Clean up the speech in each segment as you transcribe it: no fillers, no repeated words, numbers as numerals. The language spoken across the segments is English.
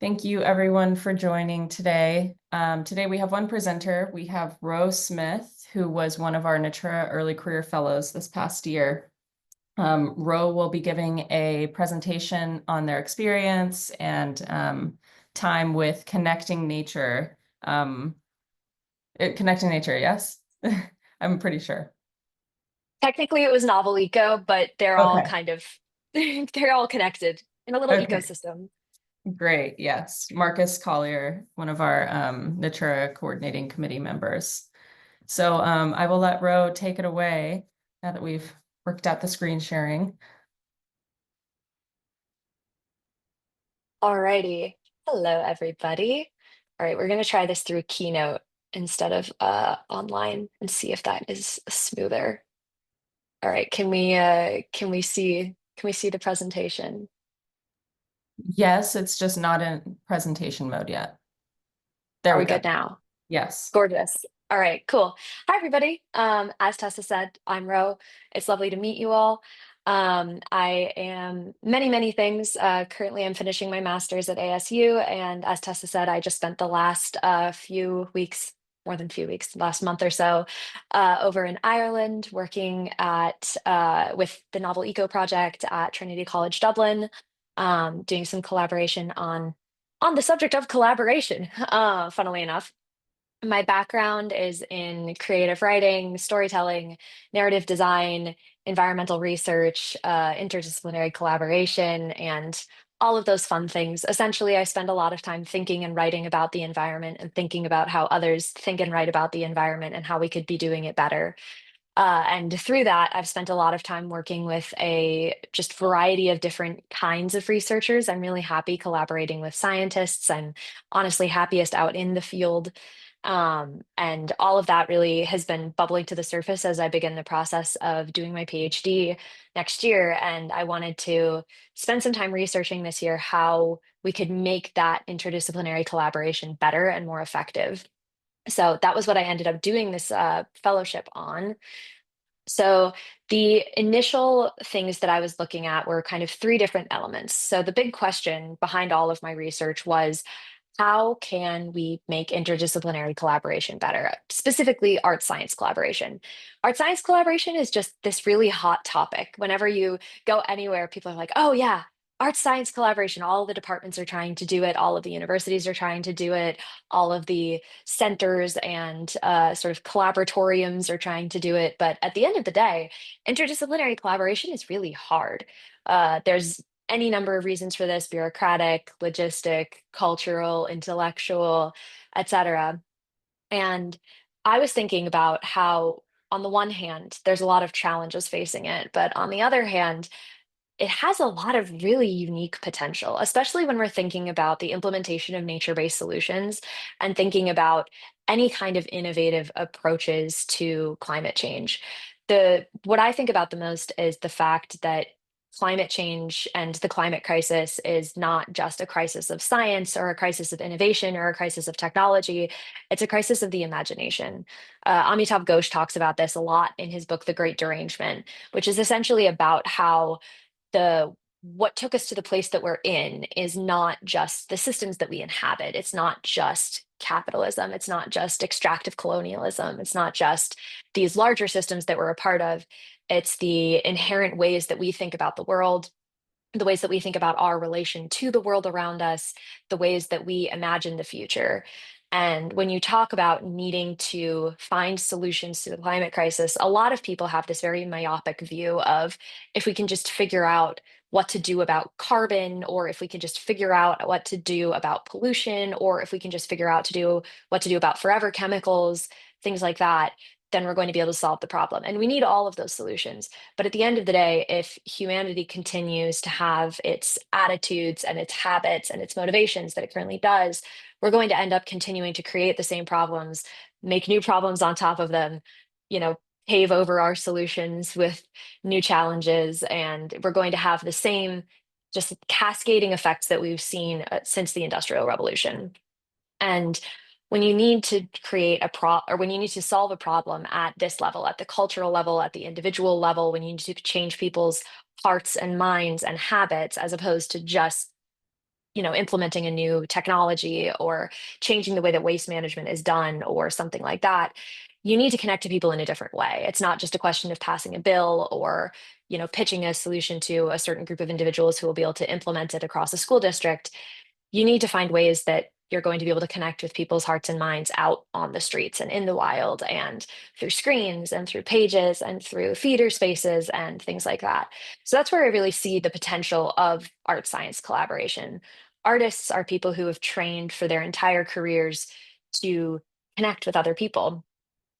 Thank you everyone for joining today. Today we have one presenter. We have Ro Smith, who was one of our NATURA Early-Career Fellows this past year. Ro will be giving a presentation on their experience and time with connecting nature. Connecting nature, yes? I'm pretty sure. Technically, it was novel eco, but they're all Okay. kind of they're all connected in a little Okay. ecosystem. Great. Yes. Marcus Collier, one of our NATURA coordinating committee members. So I will let Ro take it away now that we've worked out the screen sharing. Alrighty. Hello, everybody. All right, we're gonna try this through Keynote instead of online and see if that is smoother. All right, can we see the presentation? Yes, it's just not in presentation mode yet. There Are we we go. good now? Yes. Gorgeous. All right, cool. Hi, everybody. As Tessa said, I'm Ro. It's lovely to meet you all. I am many, many things. Currently, I'm finishing my master's at ASU, and as Tessa said, I just spent the last few weeks, more than few weeks, last month or so, over in Ireland, working at with the Novel Eco project at Trinity College Dublin, doing some collaboration on the subject of collaboration. Funnily enough. My background is in creative writing, storytelling, narrative design, environmental research, interdisciplinary collaboration, and all of those fun things. Essentially, I spend a lot of time thinking and writing about the environment and thinking about how others think and write about the environment and how we could be doing it better. And through that, I've spent a lot of time working with a just variety of different kinds of researchers. I'm really happy collaborating with scientists. I'm honestly happiest out in the field. And all of that really has been bubbling to the surface as I begin the process of doing my PhD next year. And I wanted to spend some time researching this year how we could make that interdisciplinary collaboration better and more effective. So that was what I ended up doing this fellowship on. So the initial things that I was looking at were kind of three different elements. So the big question behind all of my research was how can we make interdisciplinary collaboration better, specifically art science collaboration? Art science collaboration is just this really hot topic. Whenever you go anywhere, people are like, oh, yeah, art science collaboration. All the departments are trying to do it, all of the universities are trying to do it, all of the centers and sort of collaboratoriums are trying to do it. But at the end of the day, interdisciplinary collaboration is really hard. There's any number of reasons for this: bureaucratic, logistic, cultural, intellectual, etc. And I was thinking about how, on the one hand, there's a lot of challenges facing it, but on the other hand, it has a lot of really unique potential, especially when we're thinking about the implementation of nature-based solutions and thinking about any kind of innovative approaches to climate change. What I think about the most is the fact that climate change and the climate crisis is not just a crisis of science or a crisis of innovation or a crisis of technology. It's a crisis of the imagination. Amitav Ghosh talks about this a lot in his book, The Great Derangement, which is essentially about how the what took us to the place that we're in is not just the systems that we inhabit. It's not just capitalism. It's not just extractive colonialism. It's not just these larger systems that we're a part of. It's the inherent ways that we think about the world, the ways that we think about our relation to the world around us, the ways that we imagine the future. And when you talk about needing to find solutions to the climate crisis, a lot of people have this very myopic view of if we can just figure out what to do about carbon, or if we can just figure out what to do about pollution, or if we can just figure out to do what to do about forever chemicals, things like that, then we're going to be able to solve the problem. And we need all of those solutions. But at the end of the day, if humanity continues to have its attitudes and its habits and its motivations that it currently does, we're going to end up continuing to create the same problems, make new problems on top of them, you know, pave over our solutions with new challenges. And we're going to have the same just cascading effects that we've seen since the Industrial Revolution. And when you need to create or when you need to solve a problem at this level, at the cultural level, at the individual level, when you need to change people's hearts and minds and habits, as opposed to just implementing a new technology or changing the way that waste management is done or something like that, you need to connect to people in a different way. It's not just a question of passing a bill or, pitching a solution to a certain group of individuals who will be able to implement it across a school district. You need to find ways that you're going to be able to connect with people's hearts and minds out on the streets and in the wild and through screens and through pages and through theater spaces and things like that. So that's where I really see the potential of art science collaboration. Artists are people who have trained for their entire careers to connect with other people.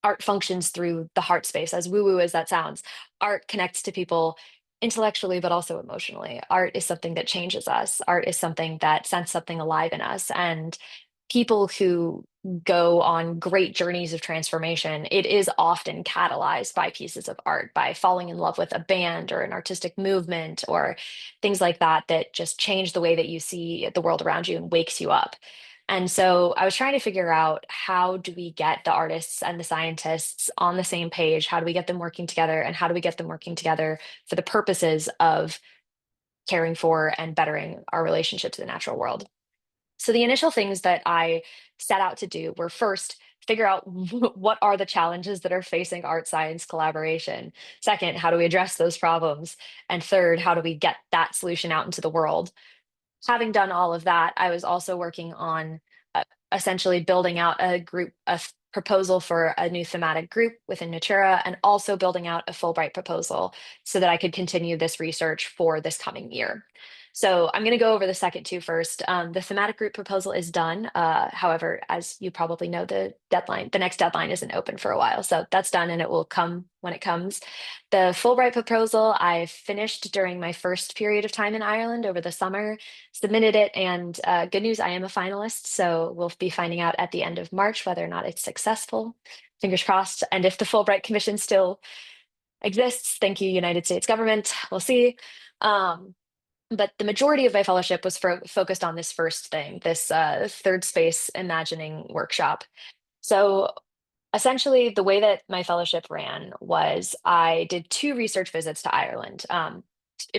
Art functions through the heart space, as woo woo as that sounds. Art connects to people intellectually, but also emotionally. Art is something that changes us. Art is something that sends something alive in us. And people who go on great journeys of transformation, it is often catalyzed by pieces of art, by falling in love with a band or an artistic movement or things like that, that just change the way that you see the world around you and wakes you up. And so I was trying to figure out, how do we get the artists and the scientists on the same page? How do we get them working together? And how do we get them working together for the purposes of caring for and bettering our relationship to the natural world? So the initial things that I set out to do were, first, figure out what are the challenges that are facing art science collaboration. Second, how do we address those problems? And third, how do we get that solution out into the world? Having done all of that, I was also working on essentially building out a proposal for a new thematic group within Natura, and also building out a Fulbright proposal so that I could continue this research for this coming year. So I'm going to go over the second two first. The thematic group proposal is done. However, as you probably know, the next deadline isn't open for a while. So that's done and it will come when it comes. The Fulbright proposal I finished during my first period of time in Ireland over the summer, submitted it, and good news, I am a finalist. So we'll be finding out at the end of March whether or not it's successful. Fingers crossed. And if the Fulbright Commission still exists, thank you, United States government. We'll see. But the majority of my fellowship was focused on this first thing, this third space imagining workshop. So essentially, the way that my fellowship ran was I did two research visits to Ireland.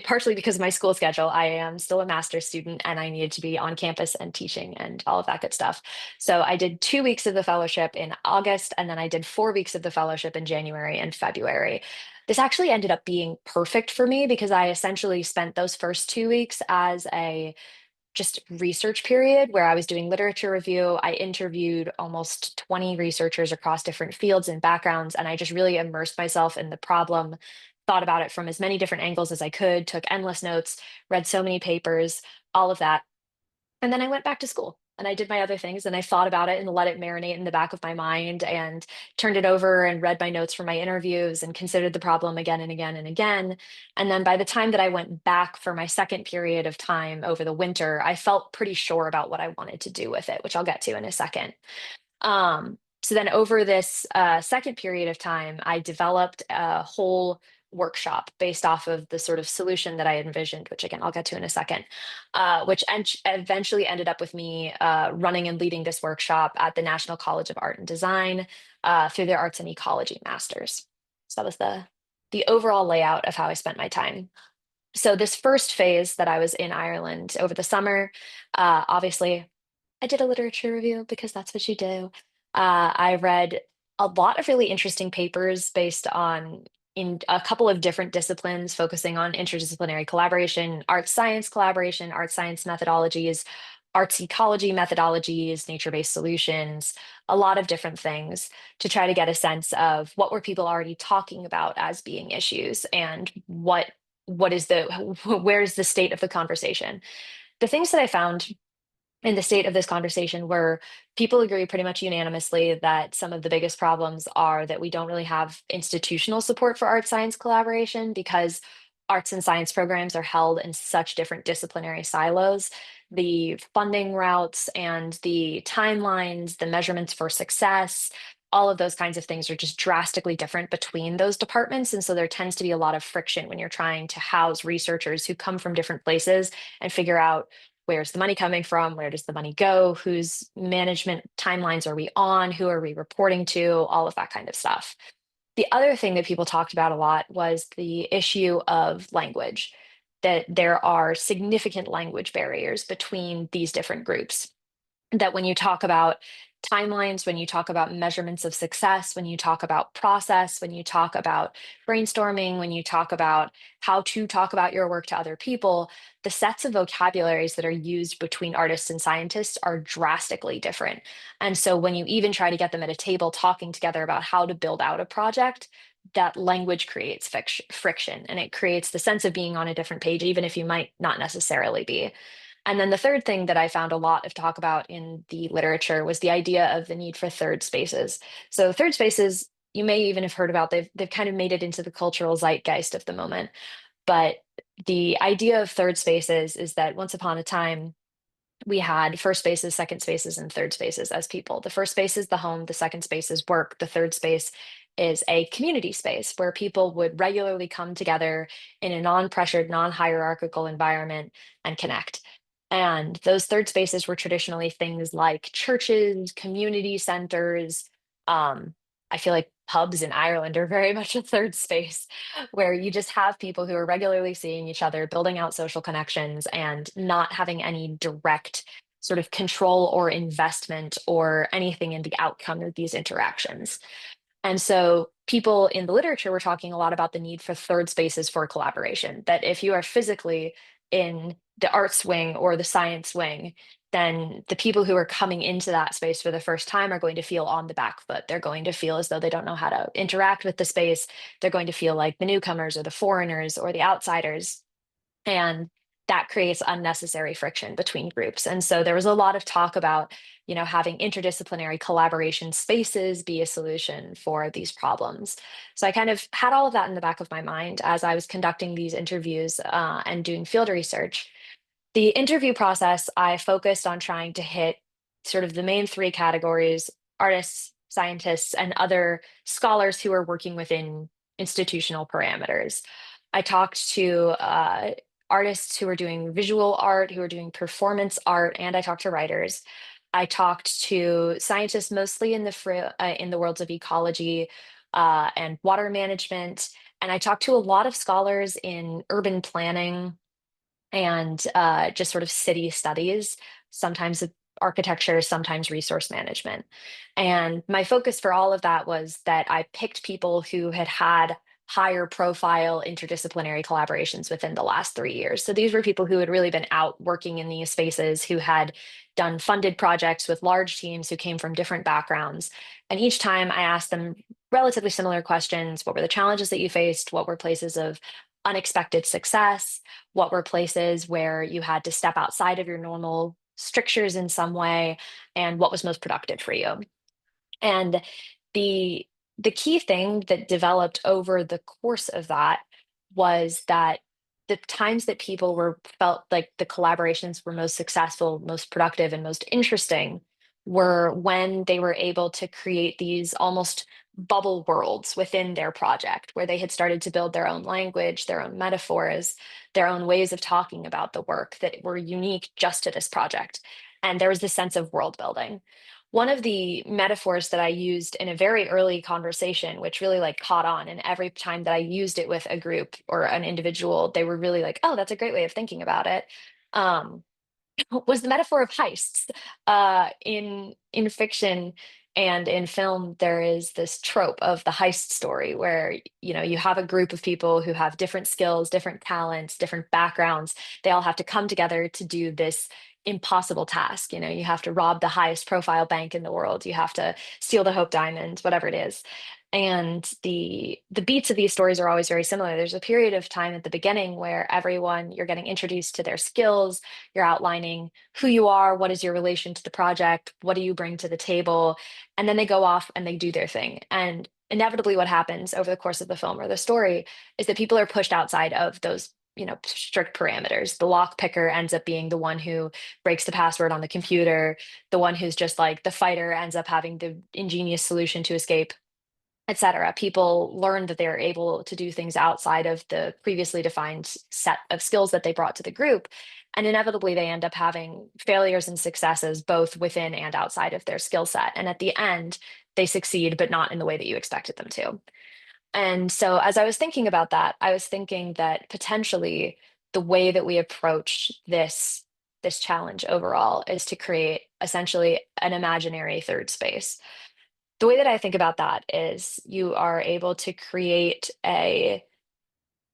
Partially because of my school schedule, I am still a master's student and I needed to be on campus and teaching and all of that good stuff. So I did 2 weeks of the fellowship in August, and then I did 4 weeks of the fellowship in January and February. This actually ended up being perfect for me because I essentially spent those first 2 weeks as a just research period where I was doing literature review. I interviewed almost 20 researchers across different fields and backgrounds, and I just really immersed myself in the problem, thought about it from as many different angles as I could, took endless notes, read so many papers, all of that. And then I went back to school and I did my other things and I thought about it and let it marinate in the back of my mind and turned it over and read my notes from my interviews and considered the problem again and again and again. And then by the time that I went back for my second period of time over the winter, I felt pretty sure about what I wanted to do with it, which I'll get to in a second. So then over this second period of time, I developed a whole workshop based off of the sort of solution that I envisioned, which again, I'll get to in a second, which eventually ended up with me running and leading this workshop at the National College of Art and Design through their Arts and Ecology Masters. So that was the overall layout of how I spent my time. So this first phase that I was in Ireland over the summer, obviously I did a literature review because that's what you do. I read a lot of really interesting papers based on in a couple of different disciplines, focusing on interdisciplinary collaboration, art science methodologies, arts ecology methodologies, nature-based solutions, a lot of different things to try to get a sense of what were people already talking about as being issues and what is the where's the state of the conversation. The things that I found in the state of this conversation were, people agree pretty much unanimously that some of the biggest problems are that we don't really have institutional support for art science collaboration because arts and science programs are held in such different disciplinary silos. The funding routes and the timelines, the measurements for success, all of those kinds of things are just drastically different between those departments. And so there tends to be a lot of friction when you're trying to house researchers who come from different places and figure out, where's the money coming from? Where does the money go? Whose management timelines are we on? Who are we reporting to? All of that kind of stuff. The other thing that people talked about a lot was the issue of language. that there are significant language barriers between these different groups. That when you talk about timelines, when you talk about measurements of success, when you talk about process, when you talk about brainstorming, when you talk about how to talk about your work to other people, the sets of vocabularies that are used between artists and scientists are drastically different. And so when you even try to get them at a table talking together about how to build out a project, that language creates friction, and it creates the sense of being on a different page, even if you might not necessarily be. And then the third thing that I found a lot of talk about in the literature was the idea of the need for third spaces. So third spaces, you may even have heard about, they've kind of made it into the cultural zeitgeist of the moment. But the idea of third spaces is that once upon a time, we had first spaces, second spaces, and third spaces as people. The first space is the home, the second space is work, the third space is a community space where people would regularly come together in a non-pressured, non-hierarchical environment and connect. And those third spaces were traditionally things like churches, community centers. Um, I feel like pubs in Ireland are very much a third space where you just have people who are regularly seeing each other, building out social connections, and not having any direct sort of control or investment or anything in the outcome of these interactions. And so people in the literature were talking a lot about the need for third spaces for collaboration, that if you are physically in the arts wing or the science wing, then the people who are coming into that space for the first time are going to feel on the back foot. They're going to feel as though they don't know how to interact with the space. They're going to feel like the newcomers or the foreigners or the outsiders. And that creates unnecessary friction between groups. And so there was a lot of talk about, having interdisciplinary collaboration spaces be a solution for these problems. So I kind of had all of that in the back of my mind as I was conducting these interviews and doing field research. The interview process, I focused on trying to hit sort of the main three categories: artists, scientists, and other scholars who are working within institutional parameters. I talked to artists who are doing visual art, who are doing performance art, and I talked to writers. I talked to scientists mostly in the worlds of ecology and water management, and I talked to a lot of scholars in urban planning and just sort of city studies, sometimes architecture, sometimes resource management. And my focus for all of that was that I picked people who had had higher profile interdisciplinary collaborations within the last 3 years. So these were people who had really been out working in these spaces, who had done funded projects with large teams, who came from different backgrounds. And each time I asked them relatively similar questions. What were the challenges that you faced? What were places of unexpected success? What were places where you had to step outside of your normal strictures in some way? And what was most productive for you? And the the key thing that developed over the course of that was that the times that people were felt like the collaborations were most successful, most productive, and most interesting were when they were able to create these almost bubble worlds within their project, where they had started to build their own language, their own metaphors, their own ways of talking about the work that were unique just to this project. And there was this sense of world building. One of the metaphors that I used in a very early conversation, which really like caught on, and every time that I used it with a group or an individual, they were really like, "Oh, that's a great way of thinking about it." Um, was the metaphor of heists. In fiction and in film, there is this trope of the heist story where you have a group of people who have different skills, different talents, different backgrounds. They all have to come together to do this impossible task. You have to rob the highest profile bank in the world. You have to steal the Hope Diamond, whatever it is. And the beats of these stories are always very similar. There's a period of time at the beginning where you're getting introduced to their skills, you're outlining who you are, what is your relation to the project, what do you bring to the table, and then they go off and they do their thing. And inevitably what happens over the course of the film or the story is that people are pushed outside of those strict parameters. The lock picker ends up being the one who breaks the password on the computer. The one who's just like the fighter ends up having the ingenious solution to escape, etc. People learn that they're able to do things outside of the previously defined set of skills that they brought to the group. And inevitably, they end up having failures and successes both within and outside of their skill set. And at the end, they succeed, but not in the way that you expected them to. And so, as I was thinking about that, I was thinking that potentially the way that we approach this challenge overall is to create essentially an imaginary third space. The way that I think about that is you are able to create a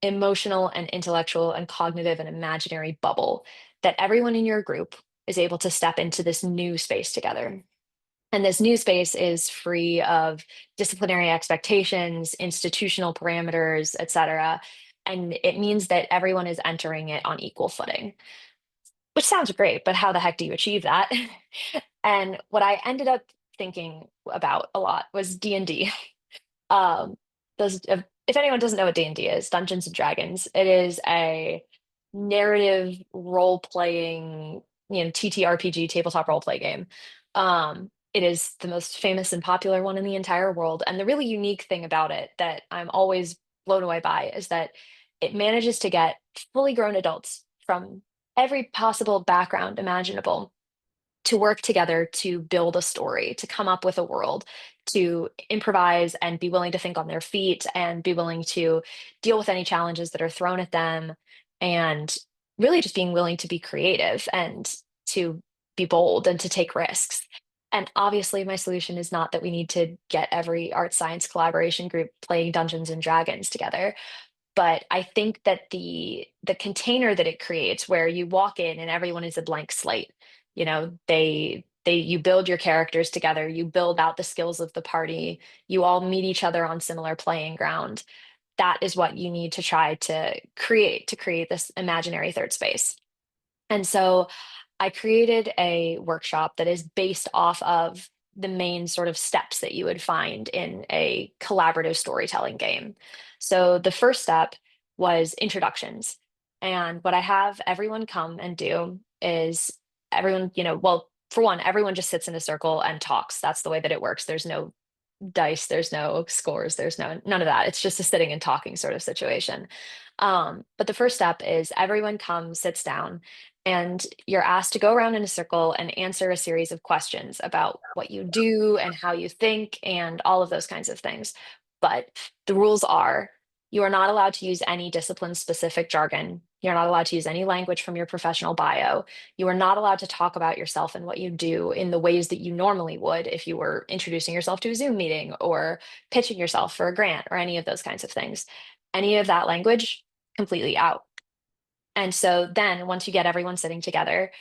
emotional and intellectual and cognitive and imaginary bubble that everyone in your group is able to step into this new space together. And this new space is free of disciplinary expectations, institutional parameters, et cetera. And it means that everyone is entering it on equal footing, which sounds great, but how the heck do you achieve that? And what I ended up thinking about a lot was D&D. Um, if anyone doesn't know what D&D is, Dungeons and Dragons, it is a narrative role-playing, TTRPG, tabletop role-play game. It is the most famous and popular one in the entire world. And the really unique thing about it that I'm always blown away by is that it manages to get fully grown adults from every possible background imaginable to work together to build a story, to come up with a world, to improvise and be willing to think on their feet and be willing to deal with any challenges that are thrown at them, and really just being willing to be creative and to be bold and to take risks. And obviously, my solution is not that we need to get every art science collaboration group playing Dungeons and Dragons together, but I think that the container that it creates, where you walk in and everyone is a blank slate, you build your characters together, you build out the skills of the party, you all meet each other on similar playing ground. That is what you need to try to create this imaginary third space. And so I created a workshop that is based off of the main sort of steps that you would find in a collaborative storytelling game. So the first step was introductions. And what I have everyone come and do is everyone, well, for one, everyone just sits in a circle and talks. That's the way that it works. There's no dice, there's no scores, there's none of that. It's just a sitting and talking sort of situation. But the first step is everyone comes, sits down, and you're asked to go around in a circle and answer a series of questions about what you do and how you think and all of those kinds of things. But the rules are you are not allowed to use any discipline specific jargon. You're not allowed to use any language from your professional bio. You are not allowed to talk about yourself and what you do in the ways that you normally would if you were introducing yourself to a Zoom meeting or pitching yourself for a grant or any of those kinds of things. Any of that language, completely out. And so then once you get everyone sitting together,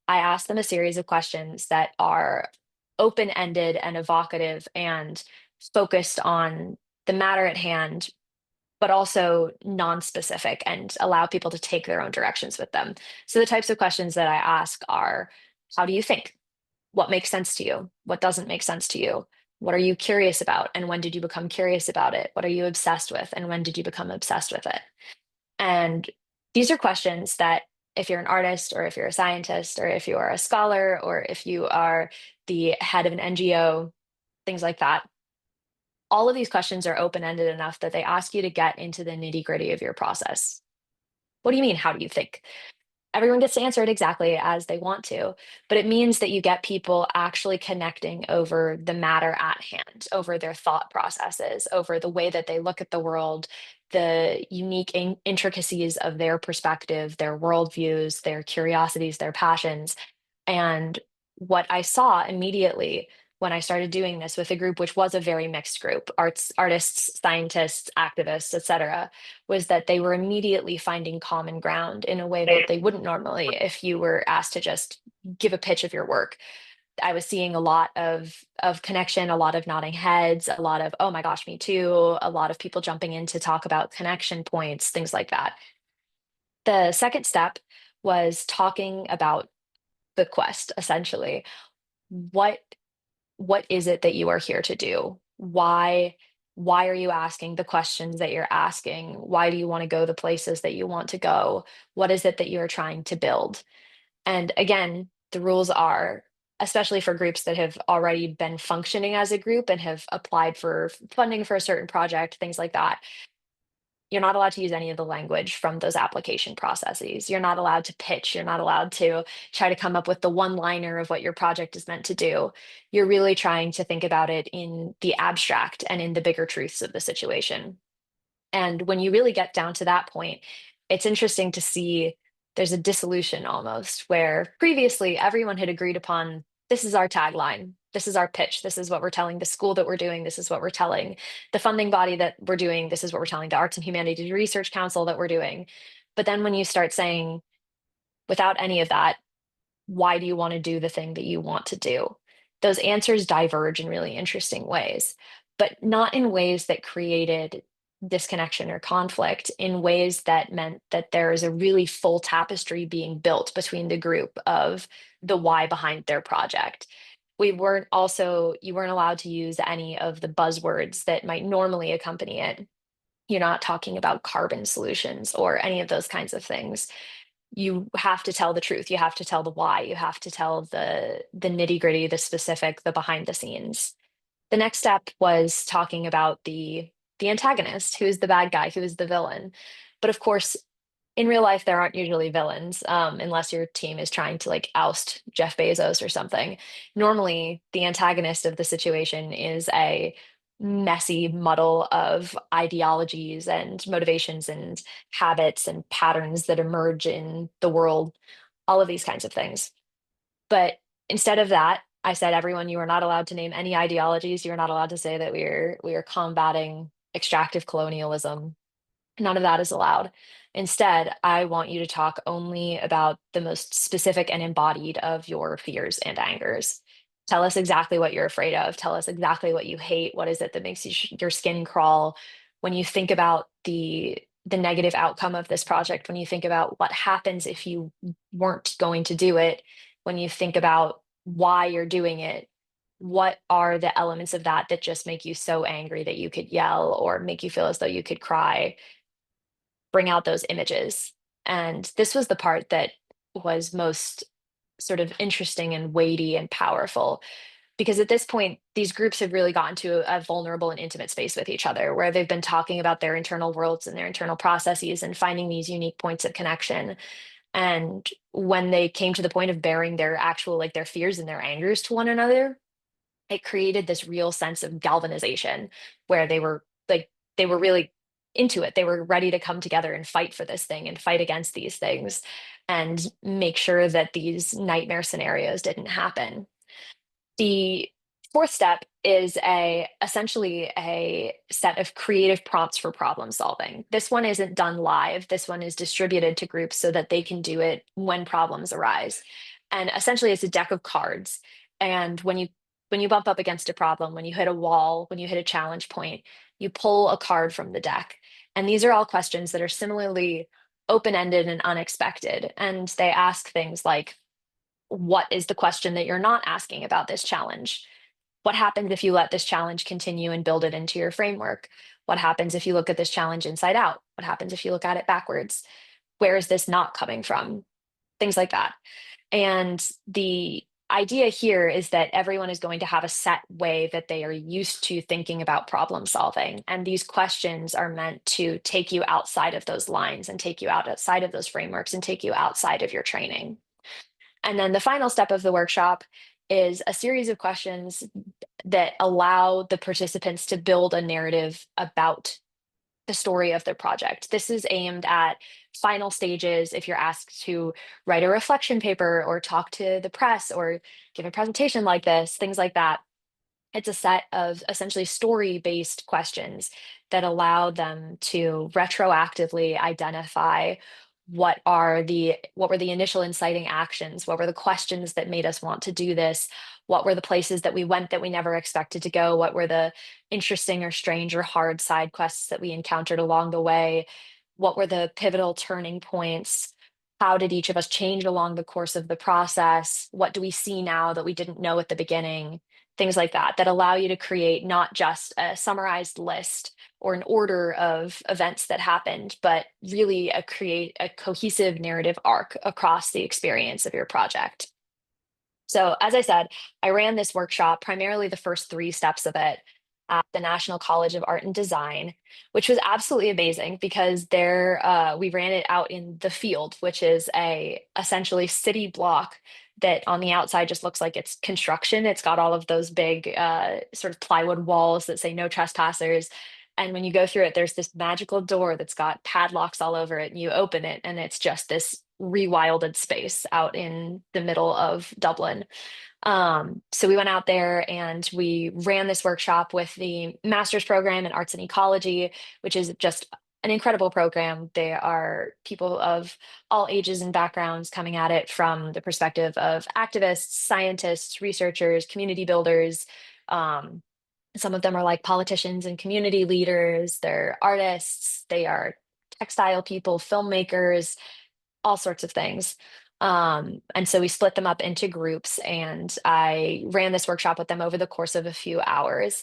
I ask them a series of questions that are open-ended and evocative and focused on the matter at hand, but also non-specific and allow people to take their own directions with them. So the types of questions that I ask are, how do you think? What makes sense to you? What doesn't make sense to you? What are you curious about? And when did you become curious about it? What are you obsessed with? And when did you become obsessed with it? And these are questions that if you're an artist or if you're a scientist or if you are a scholar or if you are the head of an NGO, things like that, all of these questions are open-ended enough that they ask you to get into the nitty-gritty of your process. What do you mean? How do you think? Everyone gets to answer it exactly as they want to, but it means that you get people actually connecting over the matter at hand, over their thought processes, over the way that they look at the world, the unique intricacies of their perspective, their worldviews, their curiosities, their passions. And what I saw immediately when I started doing this with a group, which was a very mixed group, artists, scientists, activists, etc., was that they were immediately finding common ground in a way that they wouldn't normally if you were asked to just give a pitch of your work. I was seeing a lot of connection, a lot of nodding heads, a lot of, oh my gosh, me too, a lot of people jumping in to talk about connection points, things like that. The second step was talking about the quest, essentially. What what is it that you are here to do? Why are you asking the questions that you're asking? Why do you want to go the places that you want to go? What is it that you're trying to build? And again, the rules are, especially for groups that have already been functioning as a group and have applied for funding for a certain project, things like that, you're not allowed to use any of the language from those application processes. You're not allowed to pitch. You're not allowed to try to come up with the one liner of what your project is meant to do. You're really trying to think about it in the abstract and in the bigger truths of the situation. And when you really get down to that point, it's interesting to see there's a dissolution almost where previously everyone had agreed upon this is our tagline, this is our pitch, this is what we're telling the school that we're doing, this is what we're telling the funding body that we're doing, this is what we're telling the Arts and Humanities Research Council that we're doing. But then when you start saying, without any of that, why do you want to do the thing that you want to do? Those answers diverge in really interesting ways, but not in ways that created disconnection or conflict, in ways that meant that there is a really full tapestry being built between the group of the why behind their project. You weren't allowed to use any of the buzzwords that might normally accompany it. You're not talking about carbon solutions or any of those kinds of things. You have to tell the truth. You have to tell the why. You have to tell the nitty gritty, the specific, the behind the scenes. The next step was talking about the antagonist, who is the bad guy, who is the villain. But of course, in real life, there aren't usually villains, unless your team is trying to like oust Jeff Bezos or something. Normally, the antagonist of the situation is a messy muddle of ideologies and motivations and habits and patterns that emerge in the world, all of these kinds of things. But instead of that, I said, everyone, you are not allowed to name any ideologies. You are not allowed to say that we are combating extractive colonialism. None of that is allowed. Instead, I want you to talk only about the most specific and embodied of your fears and angers. Tell us exactly what you're afraid of. Tell us exactly what you hate. What is it that makes your skin crawl when you think about the negative outcome of this project? When you think about what happens if you weren't going to do it? When you think about why you're doing it, what are the elements of that that just make you so angry that you could yell or make you feel as though you could cry? Bring out those images. And this was the part that was most sort of interesting and weighty and powerful, because at this point, these groups have really gotten to a vulnerable and intimate space with each other where they've been talking about their internal worlds and their internal processes and finding these unique points of connection. And when they came to the point of bearing their actual, like their fears and their angers to one another, it created this real sense of galvanization where they were really into it. They were ready to come together and fight for this thing and fight against these things and make sure that these nightmare scenarios didn't happen. The fourth step is a essentially a set of creative prompts for problem solving. This one isn't done live. This one is distributed to groups so that they can do it when problems arise. And essentially it's a deck of cards. And when you bump up against a problem, when you hit a wall, when you hit a challenge point, you pull a card from the deck. And these are all questions that are similarly open-ended and unexpected. And they ask things like, what is the question that you're not asking about this challenge? What happens if you let this challenge continue and build it into your framework? What happens if you look at this challenge inside out? What happens if you look at it backwards? Where is this not coming from? Things like that. And the idea here is that everyone is going to have a set way that they are used to thinking about problem solving. And these questions are meant to take you outside of those lines and take you outside of those frameworks and take you outside of your training. And then the final step of the workshop is a series of questions that allow the participants to build a narrative about the story of their project. This is aimed at final stages if you're asked to write a reflection paper or talk to the press or give a presentation like this, things like that. It's a set of essentially story-based questions that allow them to retroactively identify what were the initial inciting actions, what were the questions that made us want to do this, what were the places that we went that we never expected to go, what were the interesting or strange or hard side quests that we encountered along the way, what were the pivotal turning points, how did each of us change along the course of the process, what do we see now that we didn't know at the beginning, things like that, that allow you to create not just a summarized list or an order of events that happened, but really create a cohesive narrative arc across the experience of your project. So as I said, I ran this workshop, primarily the first three steps of it, at the National College of Art and Design, which was absolutely amazing because we ran it out in the field, which is a essentially city block that on the outside just looks like it's construction. It's got all of those big sort of plywood walls that say no trespassers. And when you go through it, there's this magical door that's got padlocks all over it, and you open it, and it's just this rewilded space out in the middle of Dublin. So we went out there and we ran this workshop with the master's program in arts and ecology, which is just an incredible program. They are people of all ages and backgrounds coming at it from the perspective of activists, scientists, researchers, community builders. Um, some of them are like politicians and community leaders. They're artists. They are textile people, filmmakers, all sorts of things. And so we split them up into groups, and I ran this workshop with them over the course of a few hours.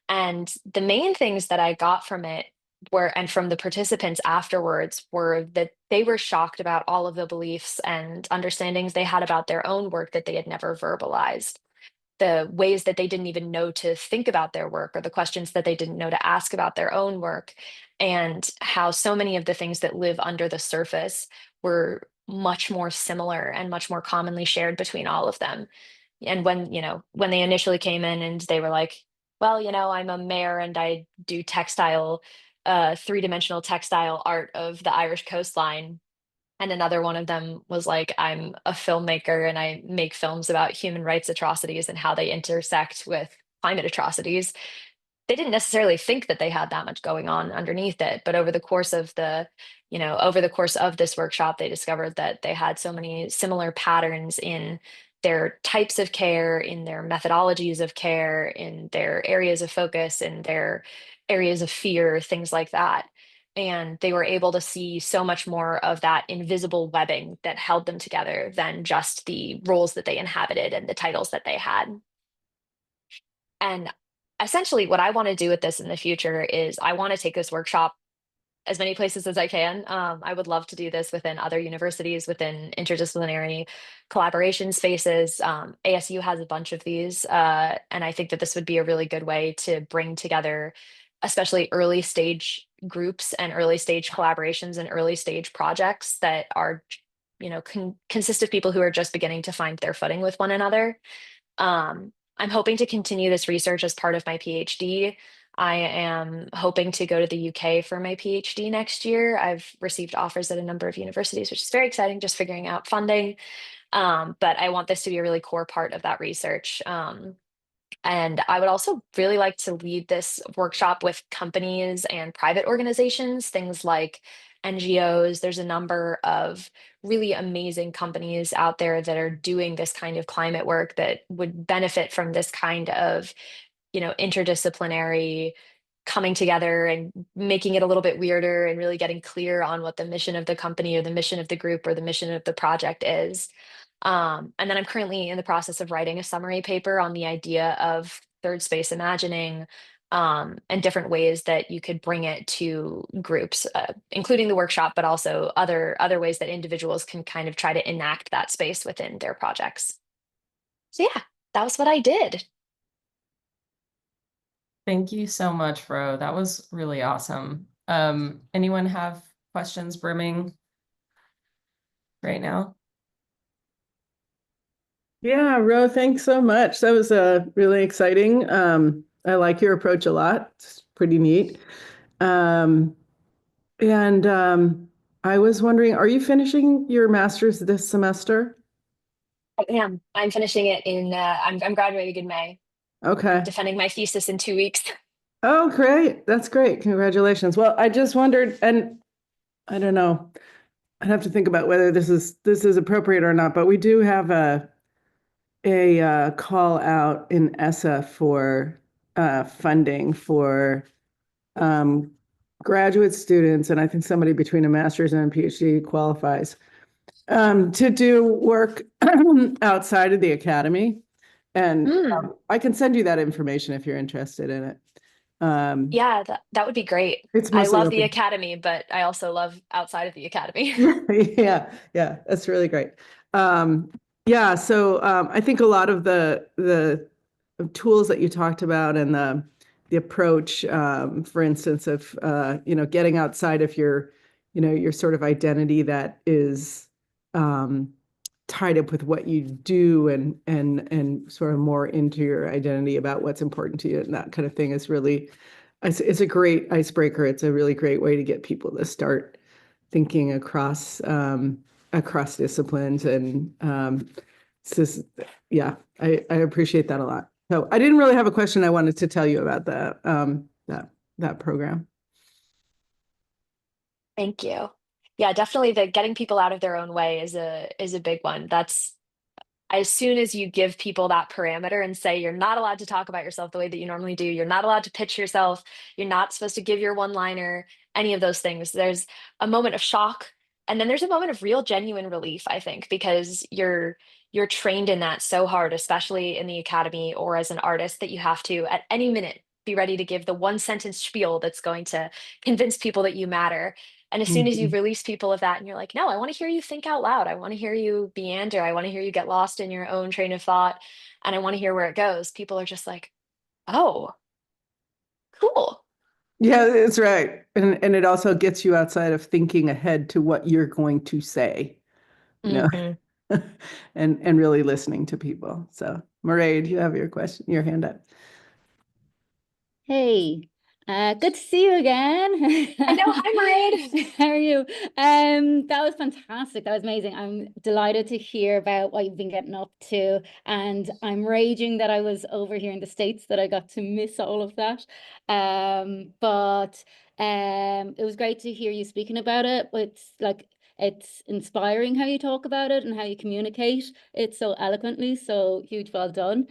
And the main things that I got from it were, and from the participants afterwards, were that they were shocked about all of the beliefs and understandings they had about their own work that they had never verbalized, the ways that they didn't even know to think about their work, or the questions that they didn't know to ask about their own work, and how so many of the things that live under the surface were much more similar and much more commonly shared between all of them. And when they initially came in and they were like, well, I'm a mayor and I do textile, three-dimensional textile art of the Irish coastline, and another one of them was like, I'm a filmmaker and I make films about human rights atrocities and how they intersect with climate atrocities. They didn't necessarily think that they had that much going on underneath it, but over the course of this workshop, they discovered that they had so many similar patterns in their types of care, in their methodologies of care, in their areas of focus, in their areas of fear, things like that. And they were able to see so much more of that invisible webbing that held them together than just the roles that they inhabited and the titles that they had. And essentially, what I want to do with this in the future is I want to take this workshop as many places as I can. I would love to do this within other universities, within interdisciplinary collaboration spaces. ASU has a bunch of these, and I think that this would be a really good way to bring together, especially early stage groups and early stage collaborations and early stage projects that are, consist of people who are just beginning to find their footing with one another. I'm hoping to continue this research as part of my PhD. I am hoping to go to the UK for my PhD next year. I've received offers at a number of universities, which is very exciting, just figuring out funding. But I want this to be a really core part of that research. And I would also really like to lead this workshop with companies and private organizations, things like NGOs. There's a number of really amazing companies out there that are doing this kind of climate work that would benefit from this kind of, interdisciplinary coming together and making it a little bit weirder and really getting clear on what the mission of the company or the mission of the group or the mission of the project is. And then I'm currently in the process of writing a summary paper on the idea of third space imagining, and different ways that you could bring it to groups, including the workshop, but also other ways that individuals can kind of try to enact that space within their projects. So yeah, that was what I did. Thank you so much, Ro. That was really awesome. Anyone have questions brimming right now? Yeah, Ro, thanks so much. That was really exciting. I like your approach a lot. It's pretty neat. Um, and I was wondering, are you finishing your master's this semester? I am. I'm finishing it in. I'm graduating in May. Okay. Defending my thesis in 2 weeks. Oh, great. That's great. Congratulations. Well, I just wondered, and I don't know, I'd have to think about whether this is appropriate or not, but we do have a call out in ESSA for funding for graduate students, and I think somebody between a master's and a PhD qualifies to do work outside of the academy. And Mm, I can send you that information if you're interested in it. Um, yeah, that would be great. it's I mostly love the open. academy, but I also love outside of the academy. Yeah, yeah, that's really great. Um, yeah, so I think a lot of the tools that you talked about and the approach, for instance, of getting outside of your sort of identity that is tied up with what you do and sort of more into your identity about what's important to you and that kind of thing is really It's a great icebreaker. It's a really great way to get people to start thinking across disciplines. And it's just, yeah, I appreciate that a lot. So I didn't really have a question I wanted to tell you about that program. Thank you. Yeah, definitely the getting people out of their own way is a big one. That's as soon as you give people that parameter and say you're not allowed to talk about yourself the way that you normally do, you're not allowed to pitch yourself, you're not supposed to give your one-liner, any of those things. There's a moment of shock, and then there's a moment of real genuine relief, I think, because you're trained in that so hard, especially in the academy or as an artist, that you have to at any minute be ready to give the one sentence spiel that's going to convince people that you matter. And as soon as you Mhm. release people of that and you're like, no, I want to hear you think out loud. I want to hear you meander. I want to hear you get lost in your own train of thought. And I want to hear where it goes. People are just like, oh, cool. Yeah, that's right. And it also gets you outside of thinking ahead to what you're going to say, you know, Hmm. and really listening to people. So, Mairead, you have your hand up. Hey, good to see you again. I know. Hi, Mairead. How are you? That was fantastic. That was amazing. I'm delighted to hear about what you've been getting up to, and I'm raging that I was over here in the States that I got to miss all of that. But it was great to hear you speaking about it. It's inspiring how you talk about it and how you communicate it so eloquently. So huge well done.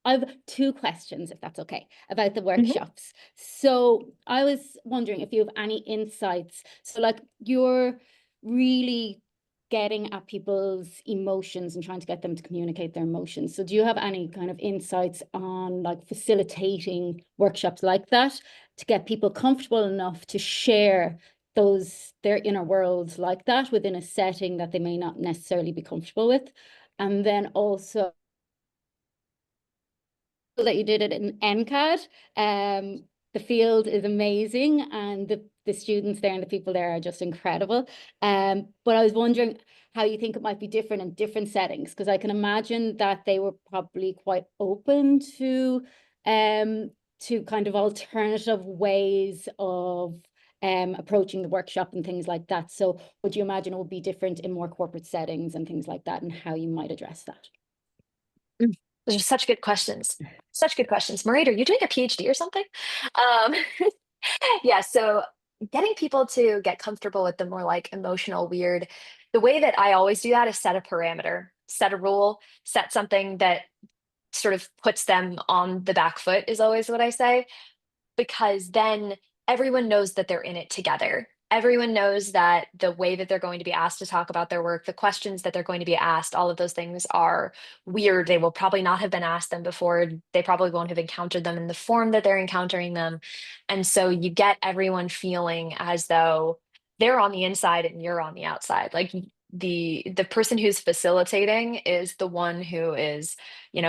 I've two questions, if that's okay, about the workshops. So I was wondering if you have any insights. So like you're really getting at people's emotions and trying to get them to communicate their emotions. So do you have any kind of insights on like facilitating workshops like that to get people comfortable enough to share their inner worlds like that within a setting that they may not necessarily be comfortable with? And then also that you did it in NCAD. The field is amazing, and the students there and the people there are just incredible. But I was wondering how you think it might be different in different settings, because I can imagine that they were probably quite open to kind of alternative ways of approaching the workshop and things like that. So would you imagine it would be different in more corporate settings and things like that, and how you might address that? Those are such good questions. Such good questions. Mairead, are you doing a PhD or something? Um, yeah, so getting people to get comfortable with the more like emotional, weird, the way that I always do that is set a parameter, set a rule, set something that sort of puts them on the back foot, is always what I say, because then everyone knows that they're in it together. Everyone knows that the way that they're going to be asked to talk about their work, the questions that they're going to be asked, all of those things are weird. They will probably not have been asked them before. They probably won't have encountered them in the form that they're encountering them. And so you get everyone feeling as though they're on the inside and you're on the outside. Like the person who's facilitating is the one who is,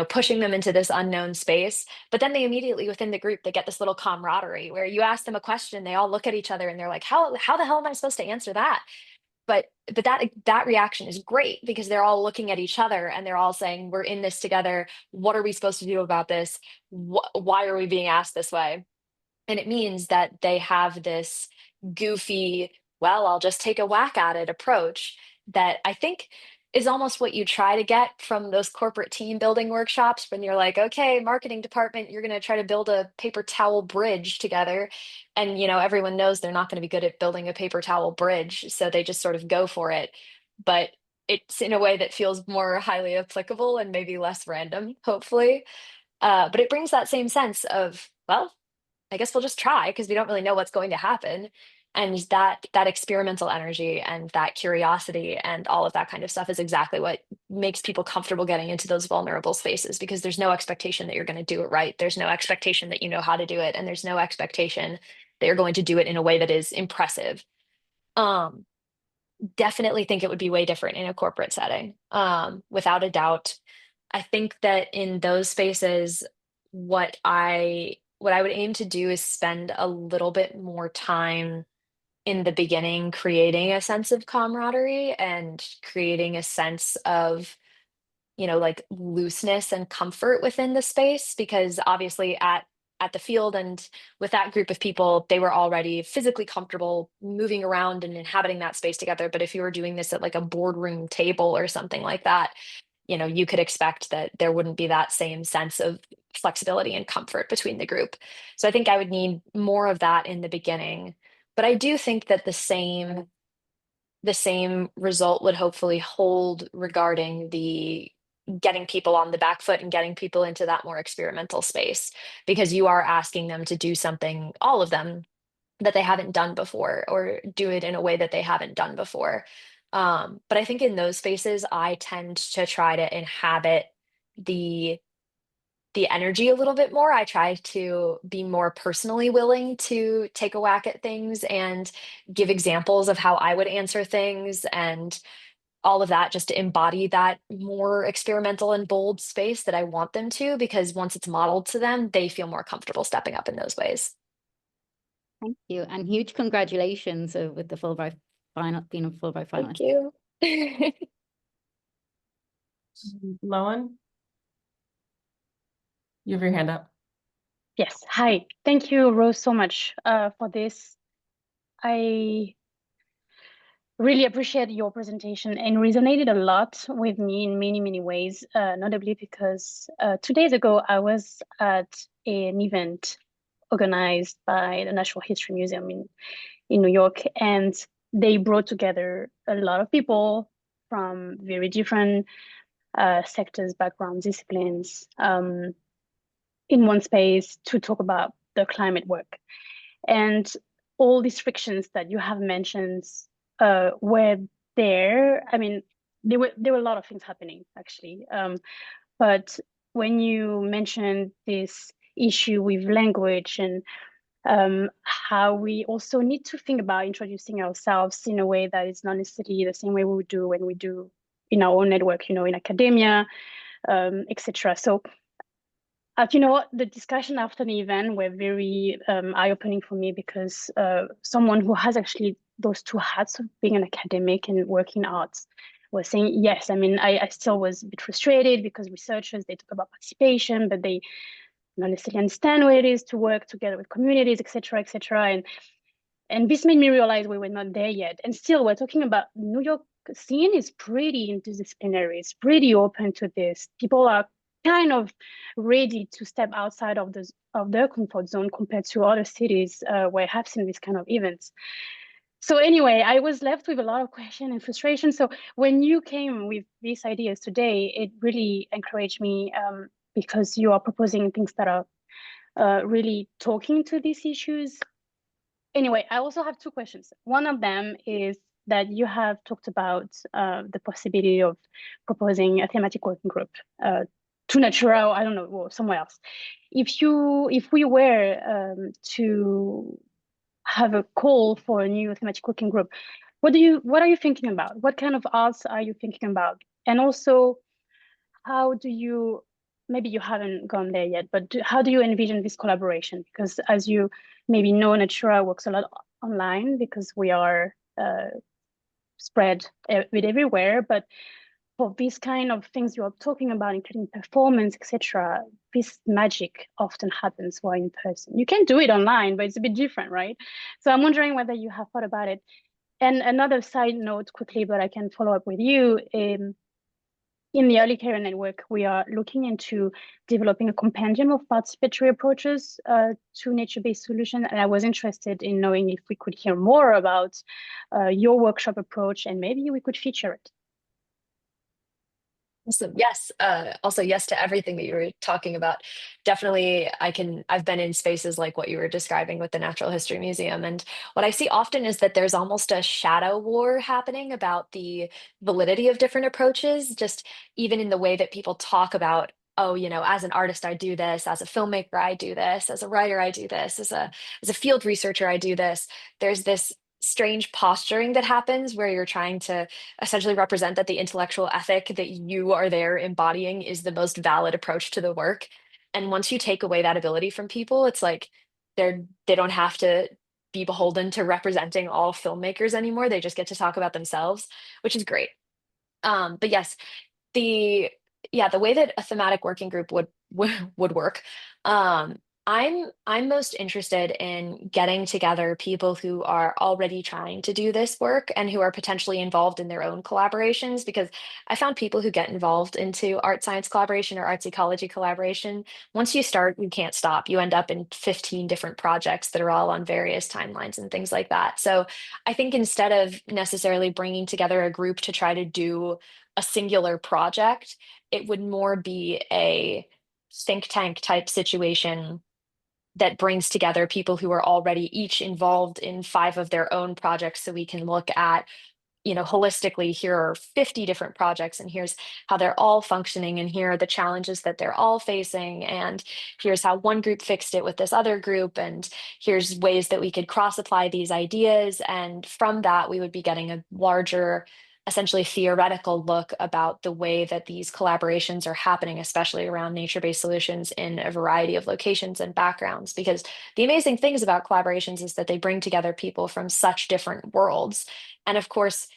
pushing them into this unknown space. But then they immediately within the group, they get this little camaraderie where you ask them a question, they all look at each other and they're like, how the hell am I supposed to answer that? But that reaction is great because they're all looking at each other and they're all saying, we're in this together. What are we supposed to do about this? Why are we being asked this way? And it means that they have this goofy, well, I'll just take a whack at it approach that I think is almost what you try to get from those corporate team building workshops when you're like, okay, marketing department, you're going to try to build a paper towel bridge together. And, everyone knows they're not going to be good at building a paper towel bridge. So they just sort of go for it. But it's in a way that feels more highly applicable and maybe less random, hopefully. But it brings that same sense of, well, I guess we'll just try because we don't really know what's going to happen. And that experimental energy and that curiosity and all of that kind of stuff is exactly what makes people comfortable getting into those vulnerable spaces, because there's no expectation that you're going to do it right. There's no expectation that you know how to do it. And there's no expectation that you're going to do it in a way that is impressive. Um, Definitely think it would be way different in a corporate setting. Without a doubt. I think that in those spaces, what I would aim to do is spend a little bit more time in the beginning creating a sense of camaraderie and creating a sense of, like looseness and comfort within the space, because obviously at at the field, and with that group of people, they were already physically comfortable moving around and inhabiting that space together. But if you were doing this at like a boardroom table or something like that, you could expect that there wouldn't be that same sense of flexibility and comfort between the group. So I think I would need more of that in the beginning. But I do think that the same result would hopefully hold regarding the getting people on the back foot and getting people into that more experimental space, because you are asking them to do something, all of them, that they haven't done before, or do it in a way that they haven't done before. But I think in those spaces, I tend to try to inhabit the the energy a little bit more. I try to be more personally willing to take a whack at things and give examples of how I would answer things and all of that, just to embody that more experimental and bold space that I want them to, because once it's modeled to them, they feel more comfortable stepping up in those ways. Thank you. And huge congratulations with the Fulbright final, being a Fulbright Thank finalist. you. Loan, you have your hand up. Yes. Hi. Thank you, Rose, so much for this. I really appreciate your presentation and resonated a lot with me in many, many ways, notably because 2 days ago, I was at an event organized by the Natural History Museum in New York, and they brought together a lot of people from very different sectors, backgrounds, disciplines, in one space to talk about the climate work. And all these frictions that you have mentioned were there. I mean, there were a lot of things happening, actually. But when you mentioned this issue with language and how we also need to think about introducing ourselves in a way that is not necessarily the same way we would do when we do in our own network, in academia, etc. So the discussion after the event were very eye-opening for me, because someone who has actually those two hats of being an academic and working arts was saying, yes, I mean, I still was a bit frustrated because researchers, they talk about participation, but they not necessarily understand what it is to work together with communities, et cetera, et cetera. And this made me realize we were not there yet. And still, we're talking about New York scene is pretty interdisciplinary. It's pretty open to this. People are kind of ready to step outside of their comfort zone compared to other cities where I have seen these kind of events. So anyway, I was left with a lot of question and frustration. So when you came with these ideas today, it really encouraged me because you are proposing things that are really talking to these issues. Anyway, I also have two questions. One of them is that you have talked about the possibility of proposing a thematic working group to NATURA, or I don't know, or somewhere else. If we were to have a call for a new thematic working group, what are you thinking about? What kind of arts are you thinking about? And also, how do you, maybe you haven't gone there yet, but how do you envision this collaboration? Because as you maybe know, NATURA works a lot online because we are spread with everywhere, but for these kind of things you are talking about, including performance, etc., this magic often happens while in person. You can do it online, but it's a bit different, right? So I'm wondering whether you have thought about it. And another side note quickly, but I can follow up with you. In the Early Career Network, we are looking into developing a compendium of participatory approaches to nature-based solutions. And I was interested in knowing if we could hear more about your workshop approach, and maybe we could feature it. Awesome. Yes. Also, yes to everything that you were talking about. Definitely, I've been in spaces like what you were describing with the Natural History Museum. And what I see often is that there's almost a shadow war happening about the validity of different approaches, just even in the way that people talk about, oh, as an artist, I do this, as a filmmaker, I do this, as a writer, I do this, as a field researcher, I do this. There's this strange posturing that happens where you're trying to essentially represent that the intellectual ethic that you are there embodying is the most valid approach to the work. And once you take away that ability from people, it's like they don't have to be beholden to representing all filmmakers anymore. They just get to talk about themselves, which is great. But yes, the way that a thematic working group would work I'm most interested in getting together people who are already trying to do this work and who are potentially involved in their own collaborations, because I found people who get involved into art science collaboration or arts ecology collaboration, once you start, you can't stop. You end up in 15 different projects that are all on various timelines and things like that. So I think instead of necessarily bringing together a group to try to do a singular project, it would more be a think tank type situation that brings together people who are already each involved in 5 of their own projects, so we can look at, holistically, here are 50 different projects and here's how they're all functioning and here are the challenges that they're all facing and here's how one group fixed it with this other group and here's ways that we could cross apply these ideas, and from that we would be getting a larger, essentially theoretical look about the way that these collaborations are happening, especially around nature-based solutions in a variety of locations and backgrounds. Because the amazing things about collaborations is that they bring together people from such different worlds. And of course,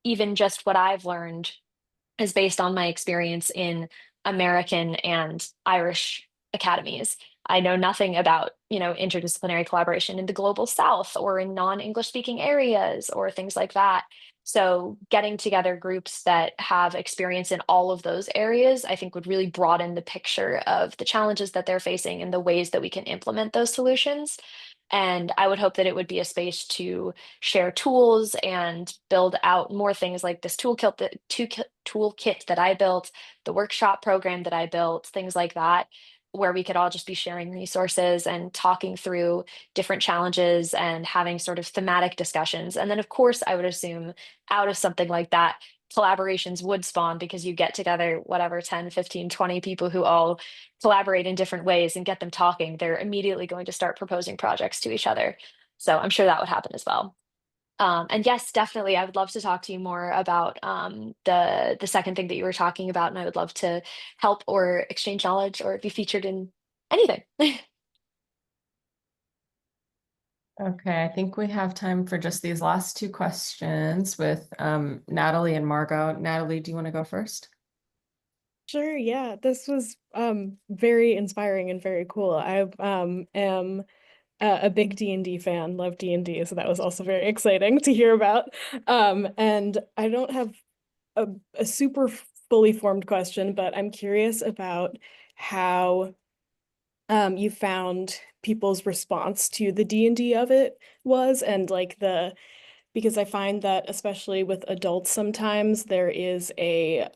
even just what I've learned is based on my experience in American and Irish academies. I know nothing about, interdisciplinary collaboration in the global South or in non-English speaking areas or things like that. So getting together groups that have experience in all of those areas, I think would really broaden the picture of the challenges that they're facing and the ways that we can implement those solutions. And I would hope that it would be a space to share tools and build out more things like this toolkit that I built, the workshop program that I built, things like that, where we could all just be sharing resources and talking through different challenges and having sort of thematic discussions. And then, of course, I would assume out of something like that, collaborations would spawn, because you get together whatever 10, 15, 20 people who all collaborate in different ways and get them talking. They're immediately going to start proposing projects to each other. So I'm sure that would happen as well. And yes, definitely, I would love to talk to you more about the second thing that you were talking about, and I would love to help or exchange knowledge or be featured in anything. Okay, I think we have time for just these last 2 questions with Natalie and Margot. Natalie, do you want to go first? Sure, yeah, this was very inspiring and very cool. I am a big D&D fan, love D&D, so that was also very exciting to hear about. And I don't have a super fully formed question, but I'm curious about how you found people's response to the D&D of it was, and like because I find that especially with adults, sometimes there is a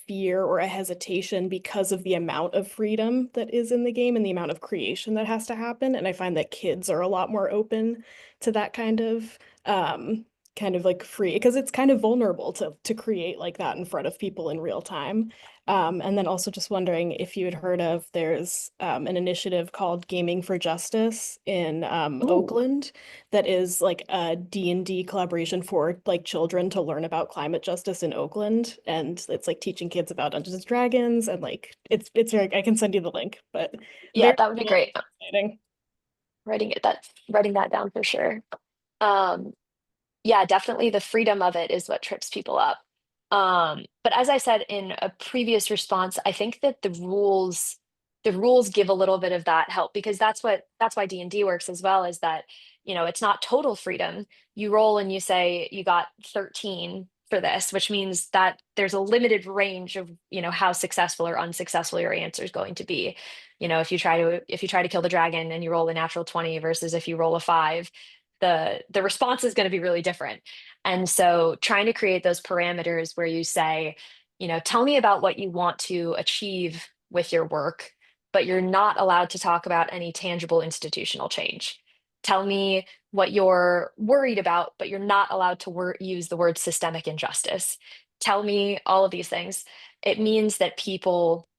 fear or a hesitation because of the amount of freedom that is in the game and the amount of creation that has to happen. And I find that kids are a lot more open to that kind of like free, because it's kind of vulnerable to create like that in front of people in real time. And then also just wondering if you had heard of, there's an initiative called Gaming for Justice in Oakland that is like a D&D collaboration for like children to learn about climate justice in Oakland. And it's like teaching kids about Dungeons and Dragons, and like it's very, I can send you the link, but Yeah, very that would be cool, great. exciting. Writing that down for sure. Yeah, definitely the freedom of it is what trips people up. But as I said in a previous response, I think that the rules give a little bit of that help, because that's why D&D works as well, is that, it's not total freedom. You roll and you say you got 13 for this, which means that there's a limited range of, how successful or unsuccessful your answer is going to be. If you try to kill the dragon and you roll a natural 20 versus if you roll a 5, the response is going to be really different. And so trying to create those parameters where you say, tell me about what you want to achieve with your work, but you're not allowed to talk about any tangible institutional change. Tell me what you're worried about, but you're not allowed to use the word systemic injustice. Tell me all of these things. It means that people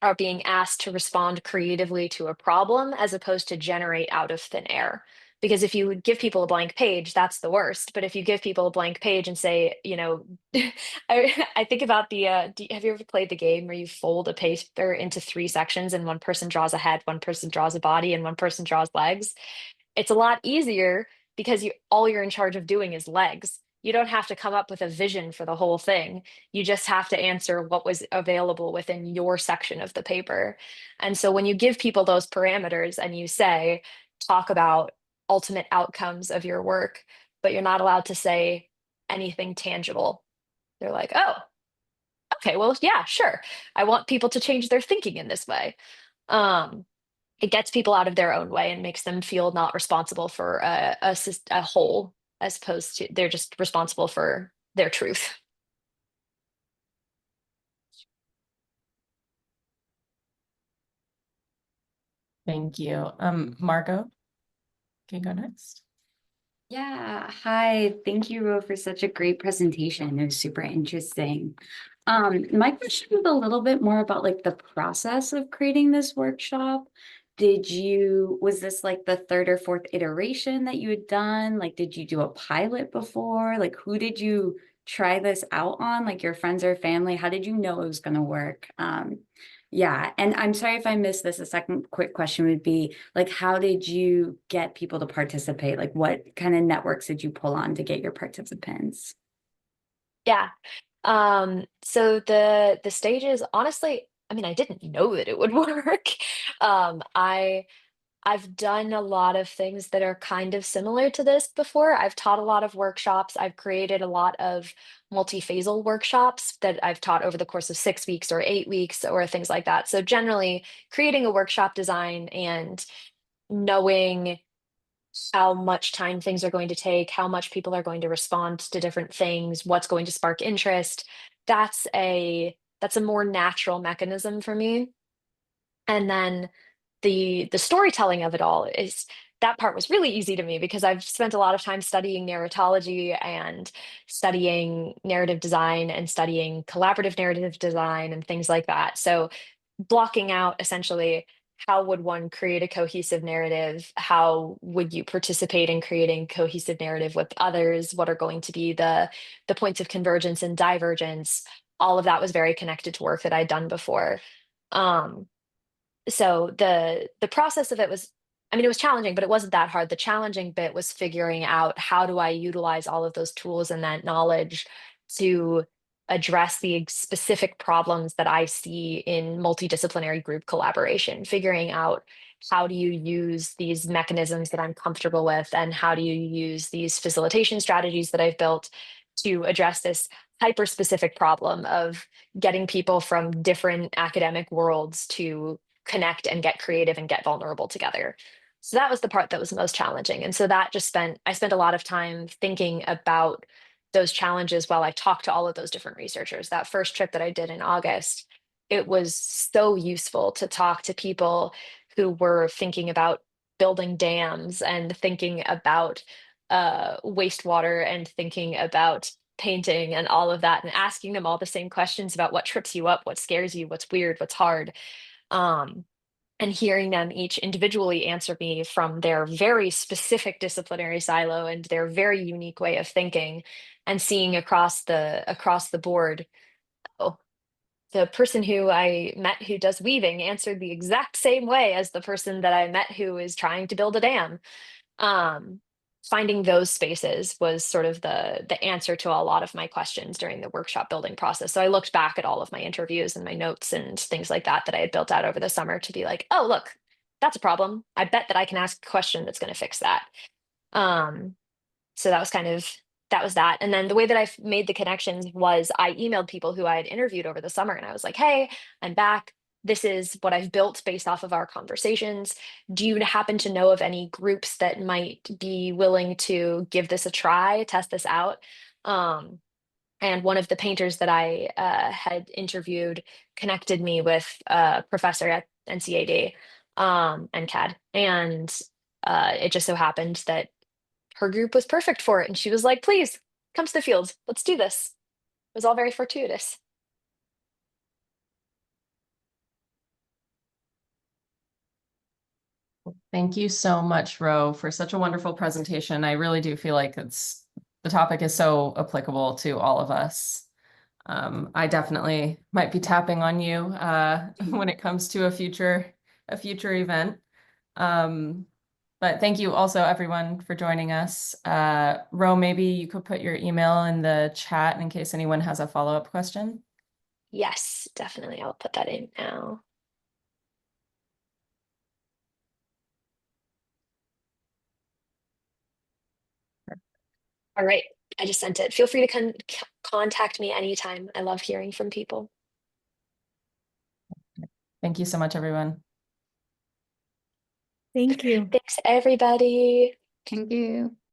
are being asked to respond creatively to a problem as opposed to generate out of thin air. Because if you give people a blank page, that's the worst. But if you give people a blank page and say, I think about have you ever played the game where you fold a paper into 3 sections and one person draws a head, one person draws a body, and one person draws legs? It's a lot easier because all you're in charge of doing is legs. You don't have to come up with a vision for the whole thing. You just have to answer what was available within your section of the paper. And so when you give people those parameters and you say, talk about ultimate outcomes of your work, but you're not allowed to say anything tangible, they're like, oh, okay, well, yeah, sure. I want people to change their thinking in this way. It gets people out of their own way and makes them feel not responsible for a whole, as opposed to they're just responsible for their truth. Thank you. Margot, can you go next? Yeah, hi. Thank you, Ro, for such a great presentation. It was super interesting. My question was a little bit more about like the process of creating this workshop. Was this like the third or fourth iteration that you had done? Like, did you do a pilot before? Like, who did you try this out on? Like your friends or family? How did you know it was going to work? Yeah, and I'm sorry if I missed this. A second quick question would be like, how did you get people to participate? Like, what kind of networks did you pull on to get your participants? Yeah. So the stages, honestly, I mean, I didn't know that it would work. I've done a lot of things that are kind of similar to this before. I've taught a lot of workshops. I've created a lot of multi-phasal workshops that I've taught over the course of 6 weeks or 8 weeks or things like that. So generally creating a workshop design and knowing how much time things are going to take, how much people are going to respond to different things, what's going to spark interest. That's a more natural mechanism for me. And then the storytelling of it all is that part was really easy to me because I've spent a lot of time studying narratology and studying narrative design and studying collaborative narrative design and things like that. So blocking out essentially how would one create a cohesive narrative? How would you participate in creating cohesive narrative with others? What are going to be the points of convergence and divergence? All of that was very connected to work that I'd done before. Um, so the process of it was, I mean, it was challenging, but it wasn't that hard. The challenging bit was figuring out how do I utilize all of those tools and that knowledge to address the specific problems that I see in multidisciplinary group collaboration, figuring out how do you use these mechanisms that I'm comfortable with and how do you use these facilitation strategies that I've built to address this hyper specific problem of getting people from different academic worlds to connect and get creative and get vulnerable together. So that was the part that was most challenging. And so I spent a lot of time thinking about those challenges while I talked to all of those different researchers. That first trip that I did in August, it was so useful to talk to people who were thinking about building dams and thinking about wastewater and thinking about painting and all of that and asking them all the same questions about what trips you up, what scares you, what's weird, what's hard. um, and hearing them each individually answer me from their very specific disciplinary silo and their very unique way of thinking, and seeing across the board, oh, the person who I met who does weaving answered the exact same way as the person that I met who is trying to build a dam. um, Finding those spaces was sort of the answer to a lot of my questions during the workshop building process. So I looked back at all of my interviews and my notes and things like that that I had built out over the summer to be like, oh, look, that's a problem. I bet that I can ask a question that's going to fix that. Um, so that was that. And then the way that I made the connections was I emailed people who I had interviewed over the summer and I was like, hey, I'm back. This is what I've built based off of our conversations. Do you happen to know of any groups that might be willing to give this a try, test this out? And one of the painters that I had interviewed connected me with a professor at NCAD and CAD. And it just so happened that her group was perfect for it. And she was like, please come to the field. Let's do this. It was all very fortuitous. Thank you so much, Ro, for such a wonderful presentation. I really do feel like the topic is so applicable to all of us. I definitely might be tapping on you when it comes to a future event. But thank you also everyone for joining us. Ro, maybe you could put your email in the chat in case anyone has a follow-up question. Yes, definitely. I'll put that in now. All right, I just sent it. Feel free to contact me anytime. I love hearing from people. Thank you so much, everyone. Thank you. Thanks, everybody. Thank you.